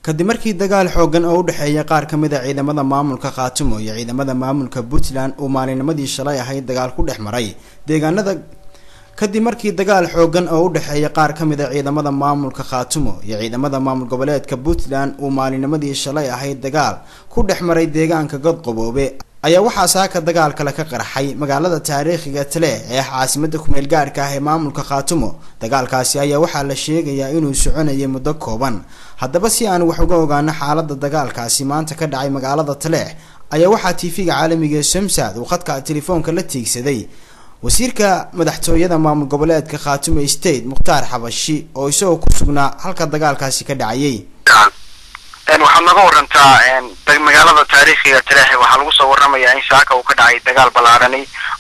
kadib markii dagaal xoogan oo u dhaxeeya qaar ka mid ah ciidamada maamulka Khaatumo iyo ciidamada maamulka Puntland oo maalinimadii shalay ahayd dagaal ku dhex maray deegaanada kadib markii dagaal xoogan oo u dhaxeeya qaar ka mid ah ciidamada maamulka Khaatumo iyo ciidamada maamul goboleedka Puntland oo maalinimadii shalay ahayd dagaal ku dhex maray deegaanka Godqaboobe ayaa waxaa saaka dagaal kale ka qarxay magaalada taariikhiga Tale ee caasimadda ku meel gaarka ah ee maamulka Khaatumo dagaalkaasi ayaa waxaa la sheegayaa inuu soconayay muddo kooban haddaba si aan wax uga ogaano xaaladda dagaalkaasi maanta ka dhacay magaalada Tale ayaa waxaa TV-ga caalamiga Samsad uu khadka telefoonka la tiigsaday wasiirka madaxtooyada maamul goboleedka Khaatumo State Mukhtaar Xabashi oo isagoo ku sugnaa halka dagaalkaasi ka dhacay waxaan naga warantaa magaalada taariikhiga Tale waxaa lagu soo waramayaa in saaka uu ka dhacay dagaal ballaaran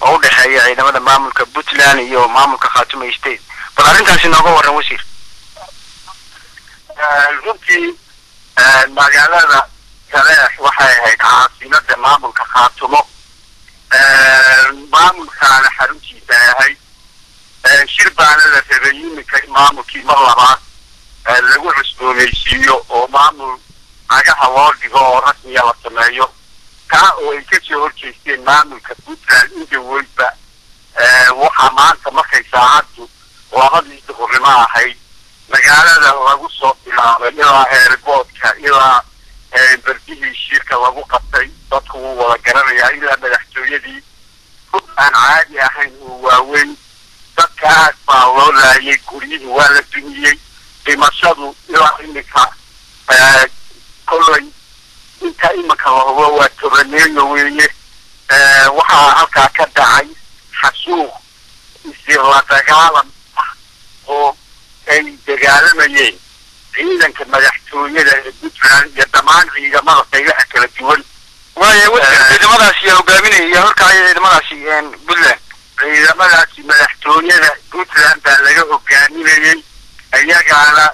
oo u dhaxeeya ciidamada maamulka Puntland iyo maamulka Khaatumo State bal arrintaasi naga waran wasiir runtii magaalada Tale waxay ahayd caasimadda maamulka Khaatumo maamulkaana xaruntiisa ahayd shir baana la rabay iminka maamulkii mar labaad lagu cusboonaysiiyo oo maamul agaha loo dhigo oo rasmiya la sameeyo kaa oo ay kasoo horjeesteen maamulka Puntland indhaweydba waxaa maanta markay saacaddu labadii duhurnimo ahayd magaalada lagu soo bilaabay ilaa airportka ilaa bardihii shirka lagu qabtay dadku wuu wada garanayaa ilaa madaxtooyadii hub aan caadi ahayn oo waaweyn dadka aad baa loo laayay guryihii waa la dumiyey dhimashadu ilaa iminka kolley inta iminka la hubo waa tobaneeyo weeye waxaa halkaa ka dhacay xasuuq isla dagaalan ah oo ay dagaalamayeen ciidanka madaxtooyada ee Puntland iyo dhammaan ciidamada qaybaha kala duwan ciidamadaasi yaa hogaaminaya halkaa ciidamadaasi Puntland ciidamadaasi madaxtooyada Puntland baa laga hogaaminayay ayagaana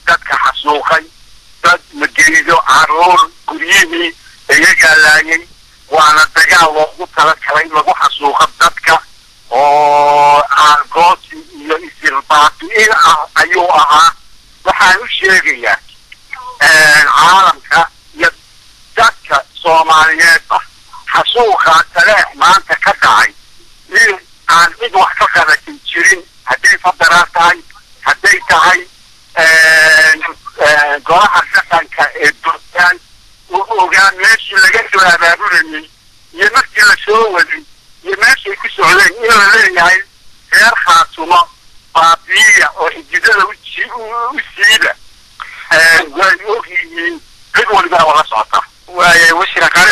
dadka xasuuqay dad magelido caruur guryihii iyagaa laayay waana dagaal loogu talagalay lagu xasuuqa dadka oo aargoosi iyo isirbaati'in ah ayuu ahaa waxaan u sheegayaa caalamka iyo dadka Soomaaliyeed ah xasuuqa Tale maanta ka dhacay in aan cid wax ka qabatin jirin hadday federaal tahay hadday tahay golaha dhaqanka ee Puntland uu ogaa meeshii laga soo abaabulayay iyo markii la soo waday iyo meeshay ku socdeen in la leeyahay reer Khaatumo baabiya oo xididada u siida way ogyihiin cid waliba wala socota waaye wasiirka ka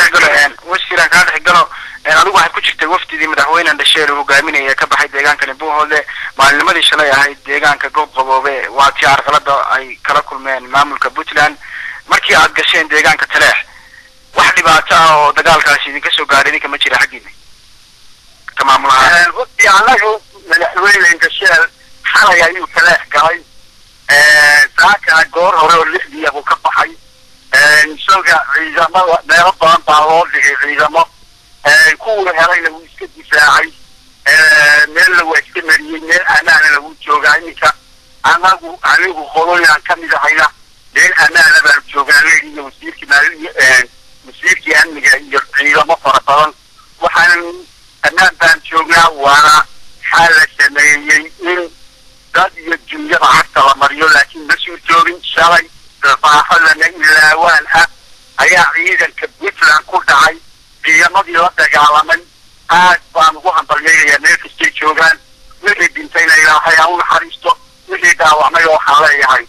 dhex galo adigu waxaad ku jirtay wafdidii madaxweynaha Dhasheer uu hogaaminayay ka baxay deegaanka Buuhoodle maalinimadii shalay ahayd deegaanka Godqaboobe waa tii arqalada ay kala kulmeen maamulka Puntland markii aad gasheen deegaanka Tale wax dhibaato ah oo dagaalkaasi idinka soo gaaray idinka ma jira xaqiina ka maamulaha waqti anagu madaxweynaha Dhasheer xalay ayuu Tale galay saaka goor hore oo lixdii uu ka baxay isaga ciidamada meelo badan baa loo dhigay ciidamo kuwa helayna wuu iska difaacay meel la iska mariyay meel amaana lagu joogaa iminka anigu qoloyaan ka mid ahayna meel amaana baan joogaa leeyihiin wasiirkii amniga iyo ciidamo fara badan waxaan amaan baan joognaa waana xaal la sameeyey in dad iyo dunyada cagta la mariyo laakiin ma suurtoobin shalay rafaaxo lana ilaawaan ah ayaa ciidanka Puntland ku dhacay ciidamadii la dagaalamay aad baan ugu hambalyeeyayaa meel kastay joogaan wixii dhintayna ilaahay ha u naxariisto wixii dhaawacmay waxaan leeyahay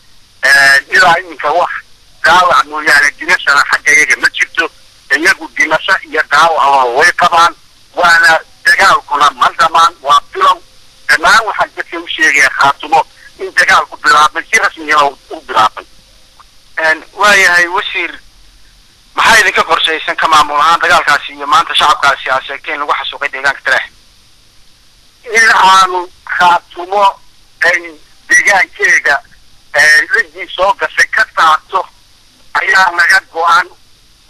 ilaa iminka wax dhaawac mooyaane dhimashana xagga iyaga ma jirto iyagu dhimasho iyo dhaawac way qabaan waana dagaalkuna ma dhamaan waa bilow dhammaan waxaan dadka u sheegayaa Khaatumo in dagaalku bilaabmay si rasmiya u bilaabmay waayahay wasiir maxay idinka qorshaysan ka maamul ahaan dagaalkaasi iyo maanta shacabkaasi aad sheegteen lagu xasuuqay deegaanka Tale in aanu Khaatumo ay deegaankeeda ciddii soo gashay ka saarto ayaa naga go-an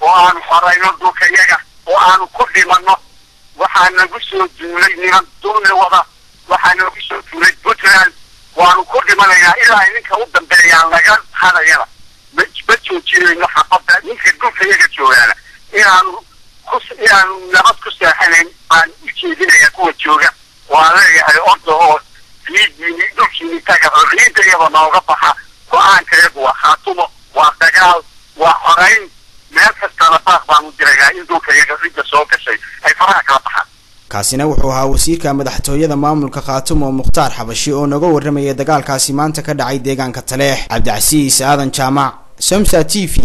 oo aanu xorayno dhulka iyaga oo aanu ku dhimanno waxaa nagu soo duulay niman dulmi wada waxaa nagu soo duulay Puntland waanu ku dhimanaynaa ilaa idinka u dambeeyaan naga hadayana joojinayno xabadda ninka dhulka iyaga joogaana inaanu nabad ku seexanayn aan u jeedinaya kuwa jooga waa leeyahay orda oo ciidiini dhulkiini taga oo ciidda iyaba nooga baxa go-aanka iyagu waa khaatumo waa dagaal waa xorayn meel kastana baaq baan u dirayaa in dhulka iyaga cidda soo gashay ay faraha kala baxaan kaasina wuxuu ahaa wasiirka madaxtooyada maamulka Khaatumo Mukhtaar Xabashi oo naga warramay dagaalkaasi maanta ka dhacay deegaanka Taleex. Cabdicasiis Aadan Jaamac, Samsa TV.